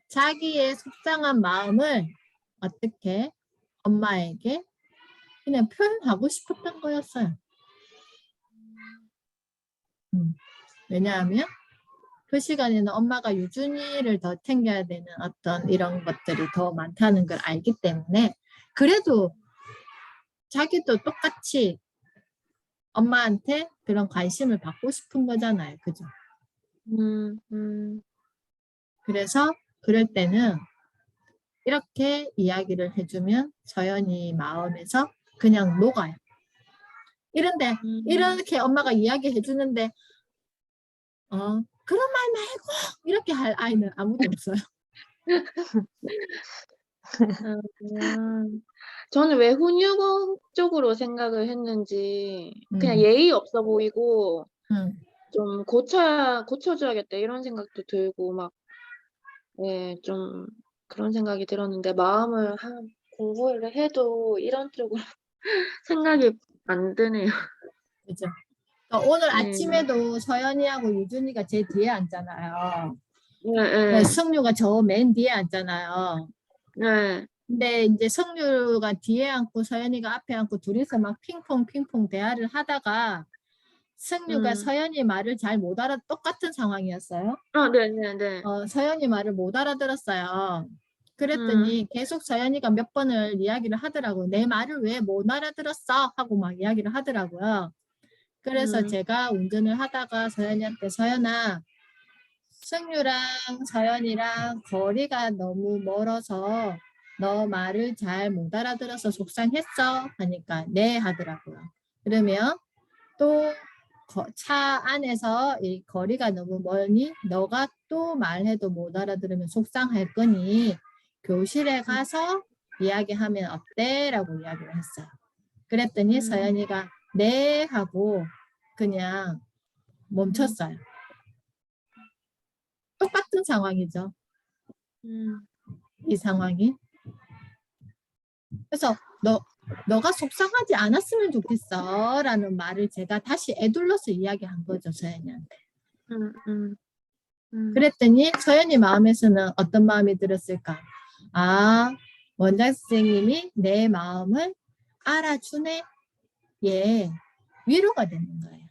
자기의 속상한 마음을 어떻게 엄마에게 그냥 표현하고 싶었던 거였어요. 왜냐하면 그 시간에는 엄마가 유준이를 더 챙겨야 되는 어떤 이런 것들이 더 많다는 걸 알기 때문에 그래도 자기도 똑같이 엄마한테 그런 관심을 받고 싶은 거잖아요. 그죠? 그래서 그럴 때는 이렇게 이야기를 해주면 서연이 마음에서 그냥 녹아요. 이런데 이렇게 엄마가 이야기해 주는데 그런 말 말고 이렇게 할 아이는 아무도 없어요. 저는 왜 훈육 쪽으로 생각을 했는지 그냥 음. 예의 없어 보이고 좀 고쳐줘야겠다 이런 생각도 들고 막 네, 좀 그런 생각이 들었는데 마음을 공부를 해도 이런 쪽으로 생각이 안 드네요. 그죠? 그러니까 오늘 네. 아침에도 서연이하고 유준이가 제 뒤에 앉잖아요. 네. 성류가 저 맨 뒤에 앉잖아요. 네. 근데 이제 성류가 뒤에 앉고 서연이가 앞에 앉고 둘이서 막 핑퐁 대화를 하다가 성류가 서연이 말을 잘 못 똑같은 상황이었어요. 네. 서연이 말을 못 알아들었어요. 그랬더니 계속 서연이가 몇 번을 이야기를 하더라고요. 내 말을 왜 못 알아들었어? 하고 막 이야기를 하더라고요. 그래서 제가 운전을 하다가 서연이한테 서연아, 승유랑 서연이랑 거리가 너무 멀어서 너 말을 잘 못 알아들어서 속상했어? 하니까 네 하더라고요. 그러면 또 차 안에서 이 거리가 너무 멀니 너가 또 말해도 못 알아들으면 속상할 거니 교실에 가서 이야기하면 어때? 라고 이야기를 했어요. 그랬더니 서연이가 네 하고 그냥 멈췄어요. 똑같은 상황이죠. 이 상황이. 그래서 너가 속상하지 않았으면 좋겠어 라는 말을 제가 다시 애둘러서 이야기한 거죠. 서연이한테. 그랬더니 서연이 마음에서는 어떤 마음이 들었을까? 아, 원장 선생님이 내 마음을 알아주네. 예, 위로가 되는 거예요.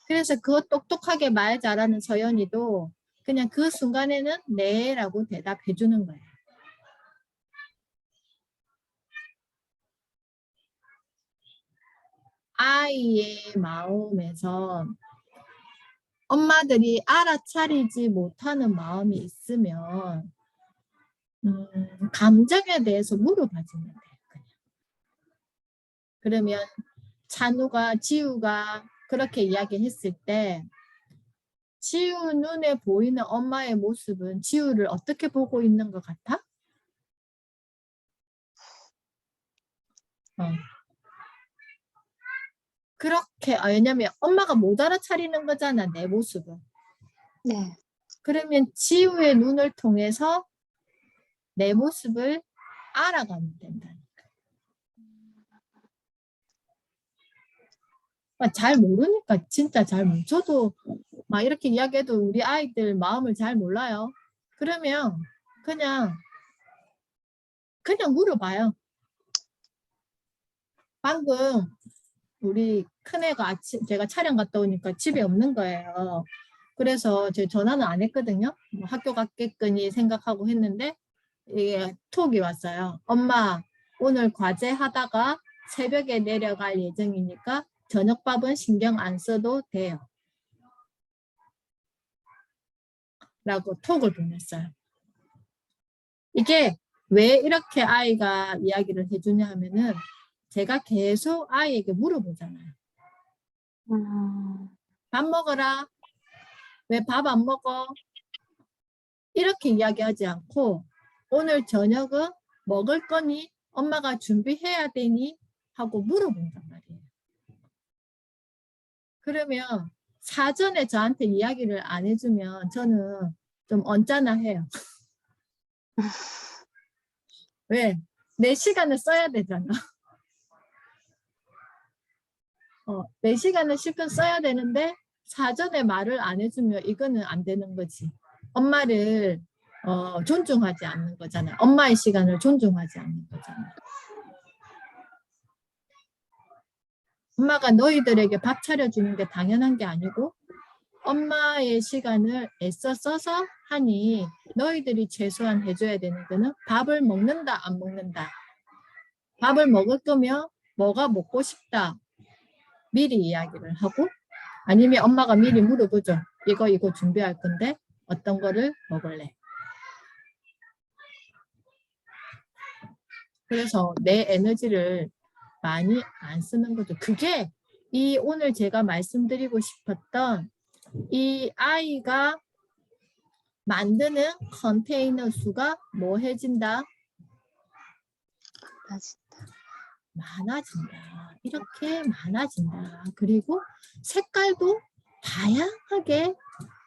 그래서 그 똑똑하게 말 잘하는 서연이도 그냥 그 순간에는 네 라고 대답해 주는 거예요. 아이의 마음에서 엄마들이 알아차리지 못하는 마음이 있으면 감정에 대해서 물어봐주면 돼요. 그냥. 그러면 찬우가 지우가 그렇게 이야기했을 때 지우 눈에 보이는 엄마의 모습은 지우를 어떻게 보고 있는 것 같아? 그렇게 왜냐면 엄마가 못 알아차리는 거잖아 내 모습은. 네. 그러면 지우의 눈을 통해서 내 모습을 알아가면 된다니까. 잘 모르니까 진짜 잘 모르. 저도 막 이렇게 이야기해도 우리 아이들 마음을 잘 몰라요. 그러면 그냥 물어봐요. 방금 우리 큰애가 아침 제가 촬영 갔다 오니까 집에 없는 거예요. 그래서 제 전화는 안 했거든요. 뭐 학교 갔겠거니 생각하고 했는데 이게 톡이 왔어요. 엄마 오늘 과제 하다가 새벽에 내려갈 예정이니까 저녁밥은 신경 안 써도 돼요. 라고 톡을 보냈어요. 이게 왜 이렇게 아이가 이야기를 해주냐 하면은 제가 계속 아이에게 물어보잖아요. 밥 먹어라. 왜 밥 안 먹어? 이렇게 이야기하지 않고 오늘 저녁은 먹을 거니? 엄마가 준비해야 되니? 하고 물어본단 말이에요. 그러면 사전에 저한테 이야기를 안 해주면 저는 좀 언짢아 해요. 왜? 내 시간을 써야 되잖아. 내 시간을 실컷 써야 되는데 사전에 말을 안 해주면 이거는 안 되는 거지. 엄마를 존중하지 않는 거잖아. 엄마의 시간을 존중하지 않는 거잖아. 엄마가 너희들에게 밥 차려주는 게 당연한 게 아니고 엄마의 시간을 애써 써서 하니 너희들이 최소한 해줘야 되는 거는 밥을 먹는다 안 먹는다. 밥을 먹을 거면 뭐가 먹고 싶다. 미리 이야기를 하고 아니면 엄마가 미리 물어보죠. 이거 준비할 건데 어떤 거를 먹을래? 그래서 내 에너지를 많이 안 쓰는 거죠. 그게 이 오늘 제가 말씀드리고 싶었던 이 아이가 만드는 컨테이너 수가 뭐해진다? 많아진다. 이렇게 많아진다. 그리고 색깔도 다양하게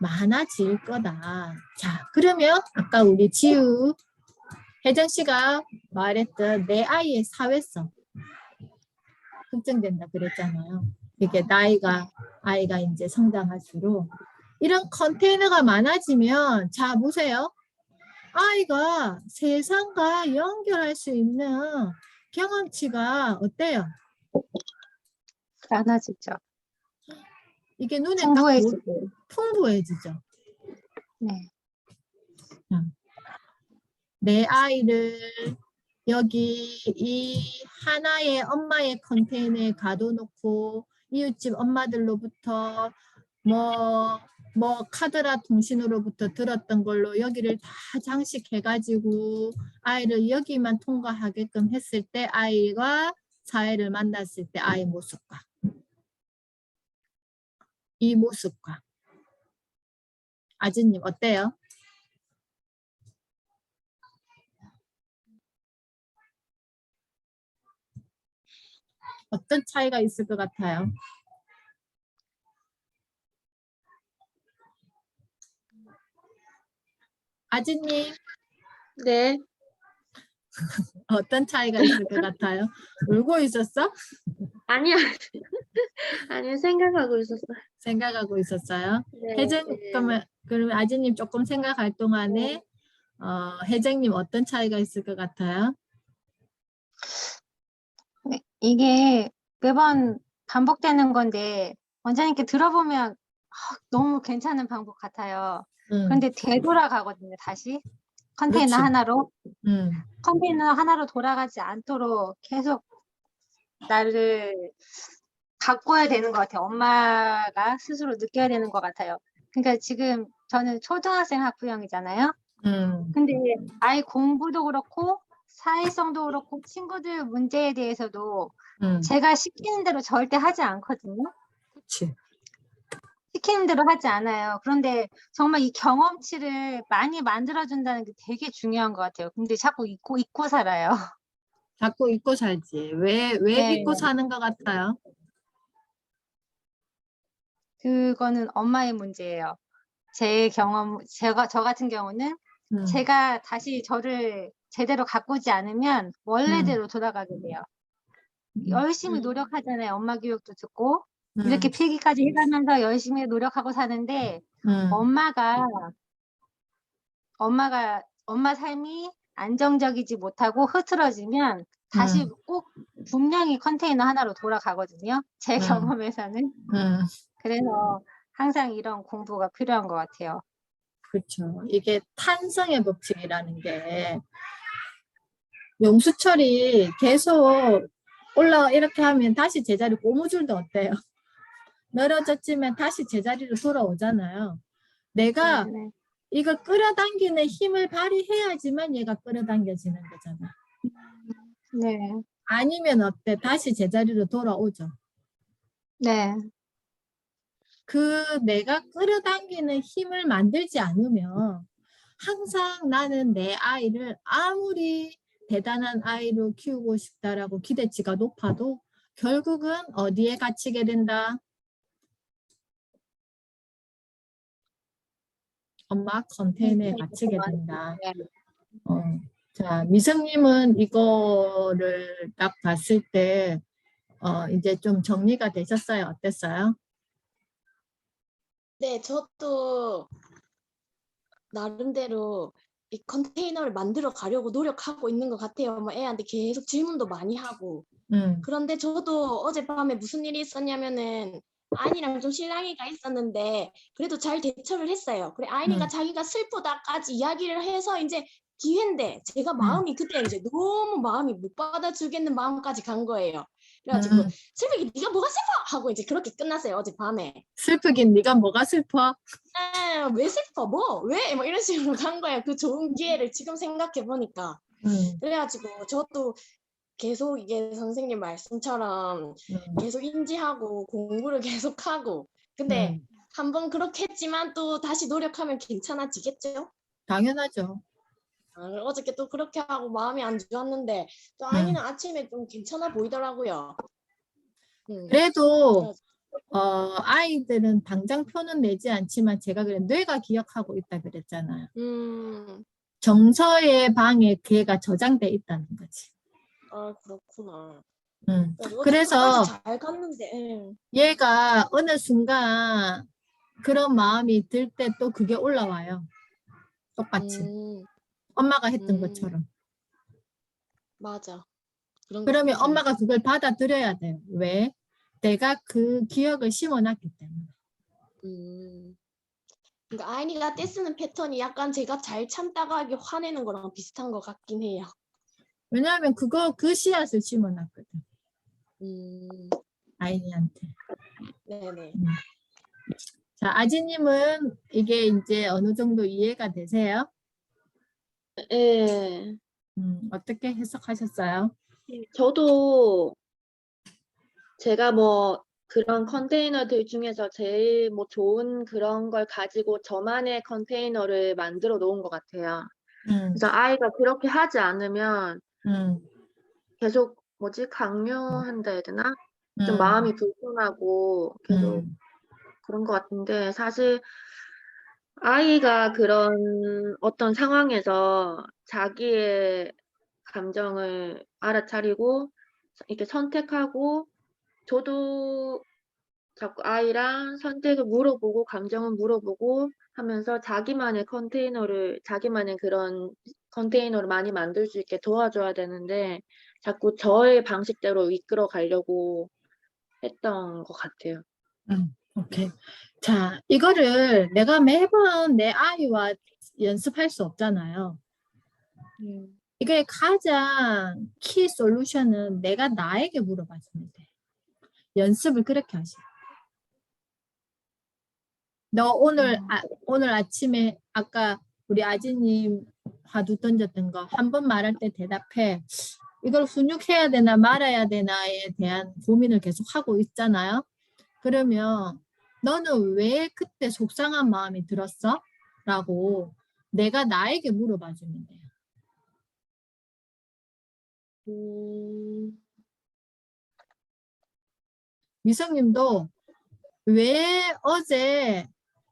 많아질 거다. 자, 그러면 아까 우리 지우 혜정 씨가 말했던 내 아이의 사회성 걱정된다 그랬잖아요. 이게 아이가 이제 성장할수록 이런 컨테이너가 많아지면 자 보세요. 아이가 세상과 연결할 수 있는 경험치가 어때요? 많아지죠. 이게 눈에 딱 풍부해지고. 풍부해지죠. 네. 내 아이를 여기 이 하나의 엄마의 컨테이너에 가둬놓고 이웃집 엄마들로부터 뭐 카드라 통신으로부터 들었던 걸로 여기를 다 장식해가지고 아이를 여기만 통과하게끔 했을 때 아이가 사회를 만났을 때 아이 모습과 이 모습과 아즈님 어때요? 어떤 차이가 있을 것 같아요? 아즈님 네. 어떤 차이가 있을 것 같아요? 울고 있었어? 아니야. 아니, 생각하고 있었어요. 생각하고 있었어요? 네. 혜정, 그러면 아즈님 조금 생각할 동안에 혜정님 어떤 차이가 있을 것 같아요? 네, 이게 매번 반복되는 건데 원장님께 들어보면 너무 괜찮은 방법 같아요. 그런데 되돌아가거든요, 다시. 컨테이너 그렇지. 하나로. 음. 컨테이너 하나로 돌아가지 않도록 계속 나를 바꿔야 되는 것 같아요. 엄마가 스스로 느껴야 되는 것 같아요. 그러니까 지금 저는 초등학생 학부형이잖아요. 근데 아이 공부도 그렇고 사회성도 그렇고 친구들 문제에 대해서도 제가 시키는 대로 절대 하지 않거든요. 그렇지. 시키는 대로 하지 않아요. 그런데 정말 이 경험치를 많이 만들어준다는 게 되게 중요한 것 같아요. 근데 자꾸 잊고 살아요. 자꾸 잊고 살지. 왜 네. 잊고 사는 것 같아요? 그거는 엄마의 문제예요. 저 같은 경우는 제가 다시 저를 제대로 가꾸지 않으면 원래대로 돌아가게 돼요. 열심히 노력하잖아요. 엄마 교육도 듣고 이렇게 필기까지 해가면서 열심히 노력하고 사는데 엄마 삶이 안정적이지 못하고 흐트러지면 다시 꼭 분명히 컨테이너 하나로 돌아가거든요. 제 경험에서는. 그래서 항상 이런 공부가 필요한 것 같아요. 그렇죠. 이게 탄성의 법칙이라는 게 용수철이 계속 이렇게 하면 다시 제자리 고무줄도 어때요? 늘어졌지만 다시 제자리로 돌아오잖아요. 내가 네. 이걸 끌어당기는 힘을 발휘해야지만 얘가 끌어당겨지는 거잖아. 네. 아니면 어때? 다시 제자리로 돌아오죠. 네. 내가 끌어당기는 힘을 만들지 않으면 항상 나는 내 아이를 아무리 대단한 아이로 키우고 싶다라고 기대치가 높아도 결국은 어디에 갇히게 된다? 엄마 컨테이너에 갇히게 된다. 자, 미성님은 이거를 딱 봤을 때 이제 좀 정리가 되셨어요? 어땠어요? 네, 저도 나름대로 이 컨테이너를 만들어 가려고 노력하고 있는 것 같아요. 뭐 애한테 계속 질문도 많이 하고. 그런데 저도 어젯밤에 무슨 일이 있었냐면은 아이랑 좀 실랑이가 있었는데 그래도 잘 대처를 했어요. 그래 아이가 자기가 슬프다까지 이야기를 해서 이제 기회인데 제가 마음이 그때 이제 너무 마음이 못 받아주겠는 마음까지 간 거예요. 그래가지고 슬프게 네가 뭐가 슬퍼 하고 이제 그렇게 끝났어요 어젯밤에. 슬프긴 네가 뭐가 슬퍼? 왜 슬퍼? 왜? 뭐 이런 식으로 간 거예요. 그 좋은 기회를 지금 생각해 보니까. 그래가지고 저도 계속 이게 선생님 말씀처럼 계속 인지하고 공부를 계속하고 근데 한번 그렇게 했지만 또 다시 노력하면 괜찮아지겠죠? 당연하죠. 어저께 또 그렇게 하고 마음이 안 좋았는데 또 아이는 아침에 좀 괜찮아 보이더라고요. 그래도 아이들은 당장 표는 내지 않지만 제가 그래 뇌가 기억하고 있다 그랬잖아요. 정서의 방에 걔가 저장돼 있다는 거지. 아 그렇구나. 그래서 잘 갔는데. 얘가 어느 순간 그런 마음이 들 때 또 그게 올라와요. 똑같이. 엄마가 했던 것처럼. 맞아. 그런 거 그러면 항상 엄마가 있어. 그걸 받아들여야 돼요. 왜? 내가 그 기억을 심어놨기 때문에. 그러니까 아이니가 떼쓰는 패턴이 약간 제가 잘 참다가 하게 화내는 거랑 비슷한 것 같긴 해요. 왜냐하면 그 씨앗을 심어놨거든. 아이니한테. 네네. 자, 아지님은 이게 이제 어느 정도 이해가 되세요? 예. 어떻게 해석하셨어요? 저도 제가 뭐 그런 컨테이너들 중에서 제일 뭐 좋은 그런 걸 가지고 저만의 컨테이너를 만들어 놓은 것 같아요. 그래서 아이가 그렇게 하지 않으면 계속 강요한다 해야 되나? 좀 마음이 불편하고 계속 그런 것 같은데, 사실 아이가 그런 어떤 상황에서 자기의 감정을 알아차리고 이렇게 선택하고, 저도 자꾸 아이랑 선택을 물어보고 감정을 물어보고 하면서 자기만의 그런 컨테이너를 많이 만들 수 있게 도와줘야 되는데, 자꾸 저의 방식대로 이끌어 가려고 했던 것 같아요. 오케이. 자, 이거를 내가 매번 내 아이와 연습할 수 없잖아요. 이게 가장 키 솔루션은 내가 나에게 물어봐주면 돼. 연습을 그렇게 하시고. 너 오늘 아침에 아까 우리 아지님 화두 던졌던 거 한 번 말할 때 대답해. 이걸 훈육해야 되나 말아야 되나에 대한 고민을 계속 하고 있잖아요. 그러면 너는 왜 그때 속상한 마음이 들었어? 라고 내가 나에게 물어봐 주면 돼요. 미성님도 왜 어제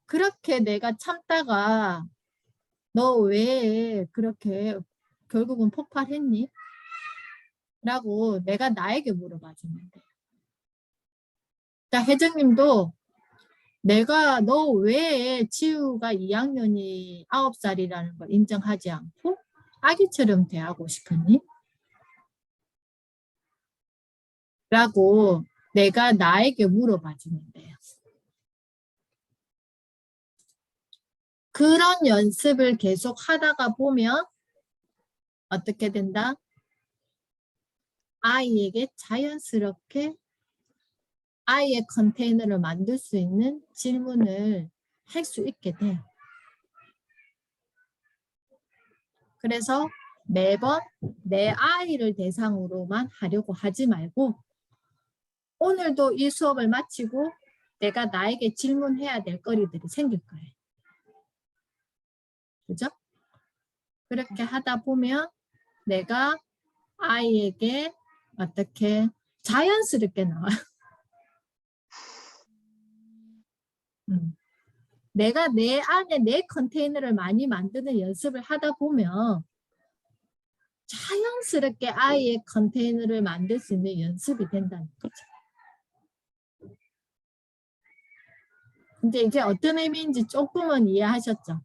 그렇게 내가 참다가 너 왜 그렇게 결국은 폭발했니? 라고 내가 나에게 물어봐 주면 돼요. 자, 혜정님도 내가 너 왜 지우가 2학년이 9살이라는 걸 인정하지 않고 아기처럼 대하고 싶었니? 라고 내가 나에게 물어봐 주면 돼요. 그런 연습을 계속 하다가 보면 어떻게 된다? 아이에게 자연스럽게 아이의 컨테이너를 만들 수 있는 질문을 할 수 있게 돼요. 그래서 매번 내 아이를 대상으로만 하려고 하지 말고 오늘도 이 수업을 마치고 내가 나에게 질문해야 될 거리들이 생길 거예요. 그죠? 그렇게 하다 보면 내가 아이에게 어떻게 자연스럽게 나와요. 내가 내 안에 내 컨테이너를 많이 만드는 연습을 하다 보면 자연스럽게 아이의 컨테이너를 만들 수 있는 연습이 된다는 거죠. 이제 이게 어떤 의미인지 조금은 이해하셨죠?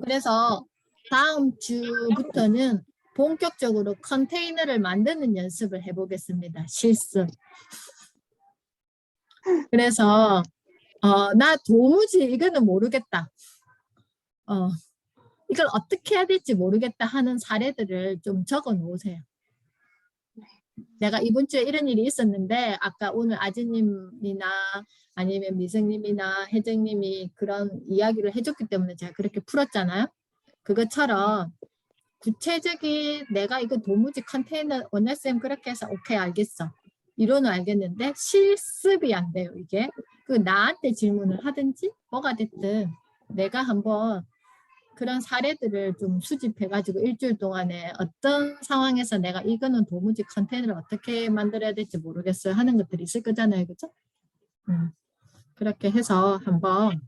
그래서 다음 주부터는 본격적으로 컨테이너를 만드는 연습을 해보겠습니다. 실습. 그래서 나 도무지 이거는 모르겠다. 이걸 어떻게 해야 될지 모르겠다 하는 사례들을 좀 적어 놓으세요. 내가 이번 주에 이런 일이 있었는데 아까 오늘 아지님이나 아니면 미성님이나 혜정님이 그런 이야기를 해줬기 때문에 제가 그렇게 풀었잖아요. 그것처럼 구체적인 내가 이거 도무지 컨테이너 원나쌤 그렇게 해서 오케이 알겠어. 이론은 알겠는데 실습이 안 돼요. 이게 그 나한테 질문을 하든지 뭐가 됐든 내가 한번 그런 사례들을 좀 수집해가지고 일주일 동안에 어떤 상황에서 내가 이거는 도무지 컨테이너를 어떻게 만들어야 될지 모르겠어요 하는 것들이 있을 거잖아요. 그죠? 그렇게 해서 한번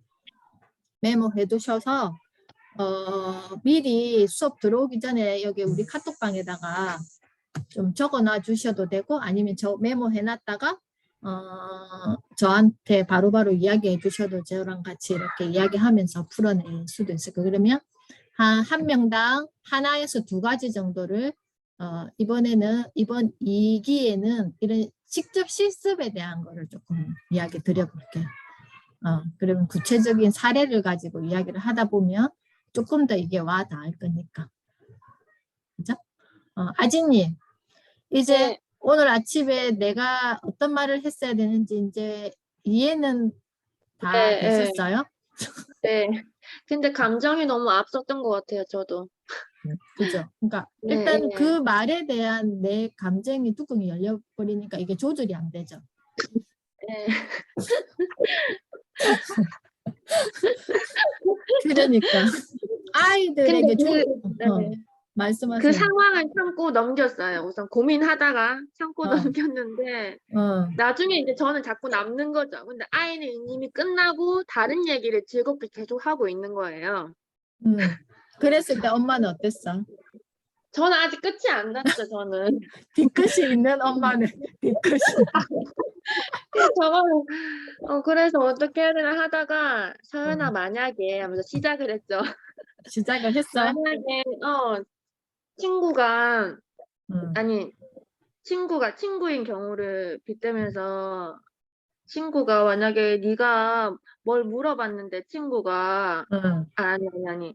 메모해 두셔서 미리 수업 들어오기 전에 여기 우리 카톡방에다가 좀 적어 놔 주셔도 되고 아니면 저 메모해 놨다가 저한테 바로바로 이야기해 주셔도 저랑 같이 이렇게 이야기하면서 풀어낼 수도 있을 거예요. 그러면 한 명당 하나에서 두 가지 정도를 이번 2기에는 이런 직접 실습에 대한 거를 조금 이야기 드려볼게요. 그러면 구체적인 사례를 가지고 이야기를 하다 보면 조금 더 이게 와 닿을 거니까. 그죠? 아진님, 이제 네. 오늘 아침에 내가 어떤 말을 했어야 되는지 이제 이해는 다 네, 되셨어요? 네. 근데 감정이 너무 앞섰던 것 같아요, 저도. 그죠? 그러니까 네, 일단 네. 그 말에 대한 내 감정이 뚜껑이 열려버리니까 이게 조절이 안 되죠. 네. 그러니까 아이들에게 근데 네. 그 말씀하세요. 상황을 참고 넘겼어요. 우선 고민하다가 참고 어. 넘겼는데 어. 나중에 이제 저는 자꾸 남는 거죠. 근데 아이는 이미 끝나고 다른 얘기를 즐겁게 계속 하고 있는 거예요. 그랬을 때 엄마는 어땠어? 저는 아직 끝이 안 났죠, 저는. 뒤끝이 있는 엄마는 뒤끝이. 저는 그래서 어떻게 해야 되나 하다가 서연아 어. 만약에 하면서 시작을 했죠. 시작을 했어? 만약에 친구가 응. 아니 친구가 친구인 경우를 빗대면서 친구가 만약에 네가 뭘 물어봤는데 친구가 응. 아니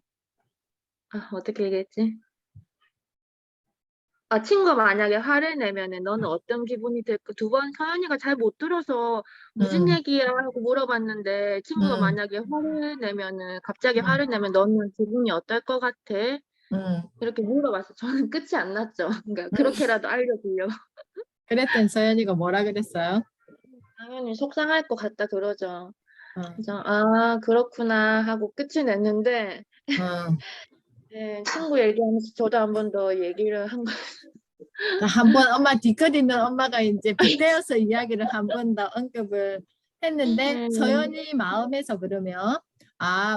어떻게 얘기했지? 친구가 만약에 화를 내면은 너는 어떤 기분이 들까? 두 번 서연이가 잘 못 들어서 무슨 응. 얘기야 하고 물어봤는데 친구가 응. 만약에 화를 내면은 갑자기 응. 화를 내면 너는 기분이 어떨 것 같아? 응. 이렇게 물어봤어. 저는 끝이 안 났죠. 그러니까 그렇게라도 알려주려고. 그랬더니 서연이가 뭐라 그랬어요? 당연히 속상할 것 같다 그러죠. 어. 그래서 그렇구나 하고 끝이 냈는데 네, 친구 얘기하면서 저도 한 번 더 얘기를 한 거. 한번 엄마 뒤끝 있는 엄마가 이제 빗대어서 이야기를 한 번 더 언급을 했는데 서연이 마음에서 그러면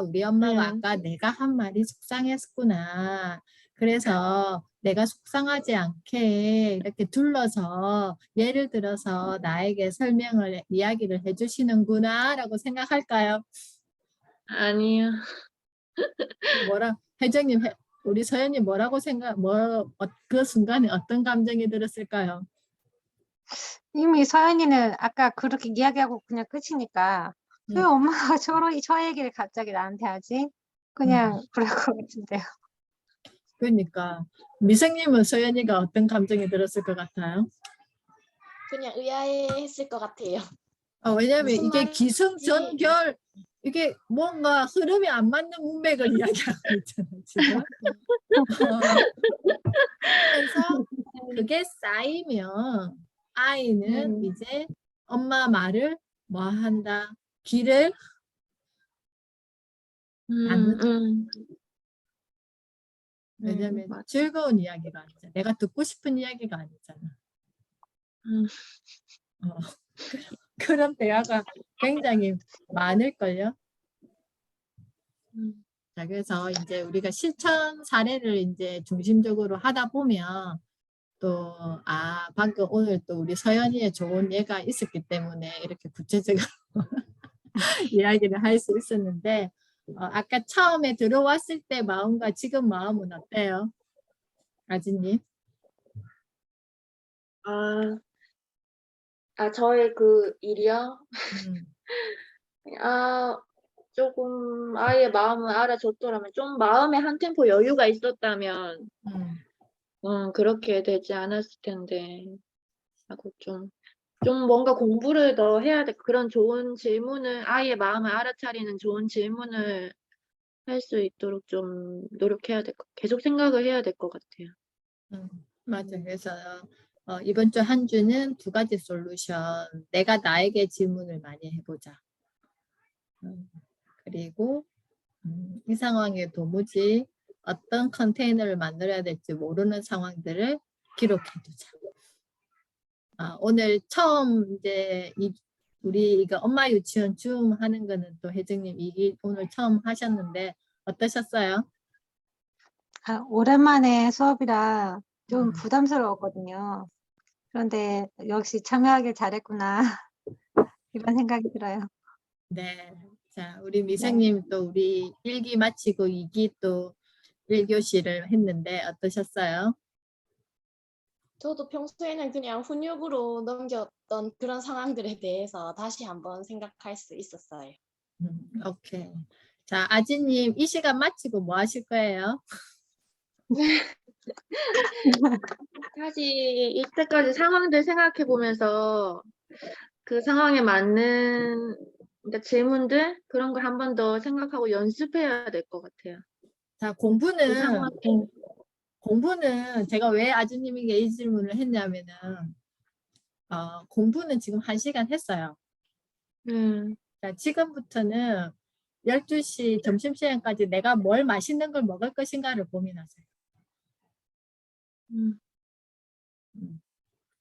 우리 엄마가 아까 내가 한 말이 속상했구나. 그래서 내가 속상하지 않게 이렇게 둘러서 예를 들어서 나에게 설명을 이야기를 해주시는구나 라고 생각할까요? 아니요. 회장님 우리 서연이 뭐라고 그 순간에 어떤 감정이 들었을까요? 이미 서연이는 아까 그렇게 이야기하고 그냥 끝이니까 왜 엄마가 저 얘기를 갑자기 나한테 하지? 그냥 그럴 것 같은데요. 그러니까 미생님은 서연이가 어떤 감정이 들었을 것 같아요? 그냥 의아해했을 것 같아요. 왜냐면 무슨 이게 말인지. 기승전결 이게 뭔가 흐름이 안 맞는 문맥을 이야기하고 있잖아 지금. 그래서 그게 쌓이면 아이는 이제 엄마 말을 뭐 한다? 귀를 닫는다. 왜냐면 즐거운 이야기가 아니잖아. 내가 듣고 싶은 이야기가 아니잖아. 그런 대화가 굉장히 많을걸요. 자, 그래서 이제 우리가 실천 사례를 이제 중심적으로 하다 보면 또, 방금 오늘 또 우리 서연이의 좋은 예가 있었기 때문에 이렇게 구체적으로 이야기를 할 수 있었는데, 아까 처음에 들어왔을 때 마음과 지금 마음은 어때요? 아진님? 저의 그 일이요? 음. 조금 아이의 마음을 알아줬더라면, 좀 마음에 한 템포 여유가 있었다면, 그렇게 되지 않았을 텐데, 하고 좀 뭔가 공부를 더 해야 돼. 그런 좋은 질문을, 아이의 마음을 알아차리는 좋은 질문을 할 수 있도록 좀 노력해야 될 계속 생각을 해야 될 것 같아요. 맞아요. 그래서 이번 주 한 주는 두 가지 솔루션. 내가 나에게 질문을 많이 해보자. 그리고 이 상황에 도무지 어떤 컨테이너를 만들어야 될지 모르는 상황들을 기록해두자. 오늘 처음 이제 우리 이거 엄마 유치원 줌 하는 거는 또 혜정님 오늘 처음 하셨는데 어떠셨어요? 오랜만에 수업이라 좀 부담스러웠거든요. 그런데 역시 참여하길 잘했구나 이런 생각이 들어요. 네. 자, 우리 미생님 또 우리 1기 마치고 2기 또 1교시를 했는데 어떠셨어요? 저도 평소에는 그냥 훈육으로 넘겼던 그런 상황들에 대해서 다시 한번 생각할 수 있었어요. 오케이. 자, 아지님 이 시간 마치고 뭐 하실 거예요? 다시 이때까지 상황들 생각해 보면서 그 상황에 맞는 그러니까 질문들 그런 걸 한 번 더 생각하고 연습해야 될 것 같아요. 자, 그 상황, 공부는 제가 왜 아주님에게 이 질문을 했냐면은 공부는 지금 1시간 했어요. 자, 지금부터는 12시 점심시간까지 내가 뭘 맛있는 걸 먹을 것인가를 고민하세요.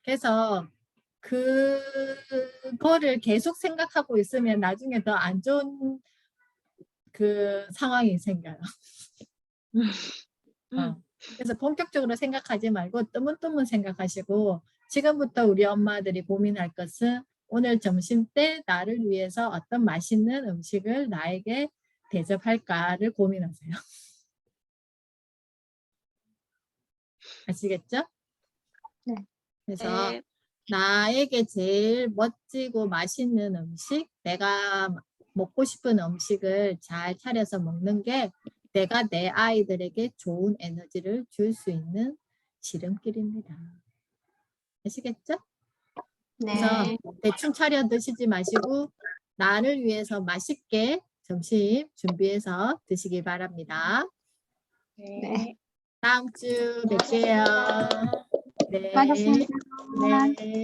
그래서 그거를 계속 생각하고 있으면 나중에 더 안 좋은 그 상황이 생겨요. 그래서 본격적으로 생각하지 말고 뜨문뜨문 생각하시고 지금부터 우리 엄마들이 고민할 것은 오늘 점심 때 나를 위해서 어떤 맛있는 음식을 나에게 대접할까를 고민하세요. 아시겠죠? 네. 그래서 나에게 제일 멋지고 맛있는 음식, 내가 먹고 싶은 음식을 잘 차려서 먹는 게 내가 내 아이들에게 좋은 에너지를 줄 수 있는 지름길입니다. 아시겠죠? 그래서 네. 대충 차려 드시지 마시고 나를 위해서 맛있게 점심 준비해서 드시기 바랍니다. 네. 다음 주 뵐게요. 네. 고맙습니다. 수고하셨습니다. 네.